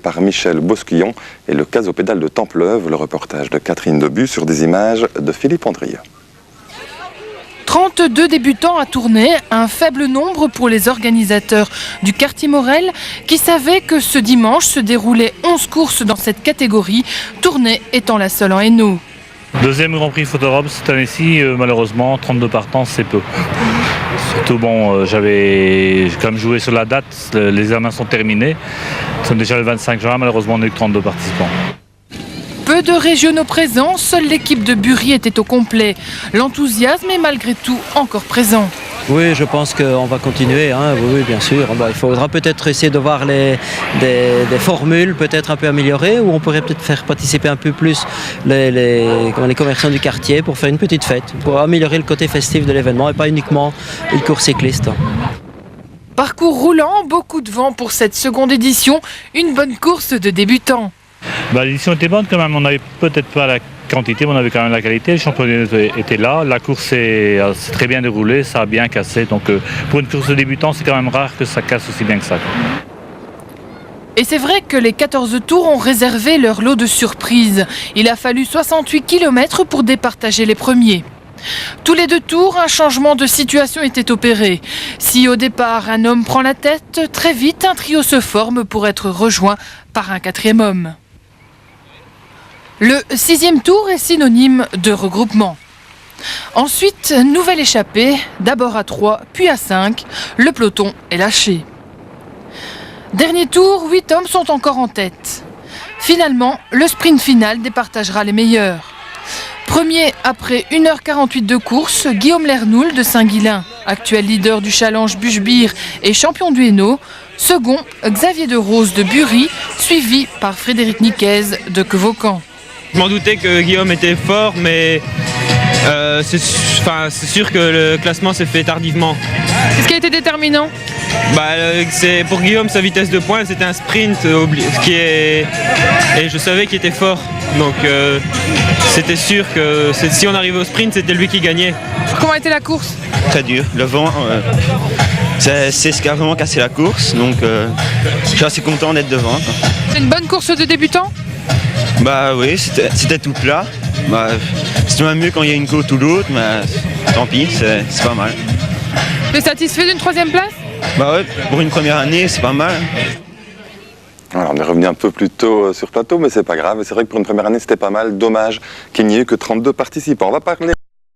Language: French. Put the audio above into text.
par Michel Bosquillon et le Casopédale de Templeuve, le reportage de Catherine Debu sur des images de Philippe Andrieux. 32 débutants à tourner, un faible nombre pour les organisateurs du quartier Morel qui savaient que ce dimanche se déroulaient 11 courses dans cette catégorie, tournée étant la seule en Hainaut. Deuxième Grand Prix Photorobe cette année-ci, malheureusement 32 partants c'est peu. Surtout bon, j'avais quand même joué sur la date, les examens sont terminés. Nous sommes déjà le 25 juin, malheureusement on n'a eu que 32 participants. Peu de régionaux présents, seule l'équipe de Bury était au complet. L'enthousiasme est malgré tout encore présent. Oui, je pense qu'on va continuer, hein. Oui, bien sûr. Bon, il faudra peut-être essayer de voir des formules peut-être un peu améliorées, où on pourrait peut-être faire participer un peu plus les commerçants du quartier pour faire une petite fête, pour améliorer le côté festif de l'événement et pas uniquement une course cycliste. Parcours roulant, beaucoup de vent pour cette seconde édition, une bonne course de débutants. L'édition était bonne quand même, on n'avait peut-être pas la quantité, mais on avait quand même la qualité. Le championnat était là, la course s'est très bien déroulée, ça a bien cassé. Donc pour une course de débutant, c'est quand même rare que ça casse aussi bien que ça. Et c'est vrai que les 14 tours ont réservé leur lot de surprises. Il a fallu 68 km pour départager les premiers. Tous les 2 tours, un changement de situation était opéré. Si au départ un homme prend la tête, très vite un trio se forme pour être rejoint par un 4e homme. Le 6e tour est synonyme de regroupement. Ensuite, nouvelle échappée, d'abord à 3, puis à 5, le peloton est lâché. Dernier tour, 8 hommes sont encore en tête. Finalement, le sprint final départagera les meilleurs. Premier après 1h48 de course, Guillaume Lernoul de Saint-Guilain, actuel leader du challenge Buchbire et champion du Hainaut. Second, Xavier de Rose de Bury, suivi par Frédéric Niquez de Quevaucamp. Je m'en doutais que Guillaume était fort, mais c'est sûr que le classement s'est fait tardivement. Qu'est-ce qui a été déterminant ? Pour Guillaume, sa vitesse de pointe, c'était un sprint et je savais qu'il était fort. Donc c'était sûr que si on arrivait au sprint, c'était lui qui gagnait. Comment a été la course ? Très dur, le vent, c'est ce qui a vraiment cassé la course, donc je suis assez content d'être devant. C'est une bonne course de débutant ? Oui, c'était tout plat. C'est même mieux quand il y a une côte ou l'autre, mais tant pis, c'est pas mal. Tu es satisfait d'une 3e place ? Ouais, pour une première année, c'est pas mal. Alors, on est revenu un peu plus tôt sur plateau, mais c'est pas grave. C'est vrai que pour une première année, c'était pas mal. Dommage qu'il n'y ait eu que 32 participants. On va parler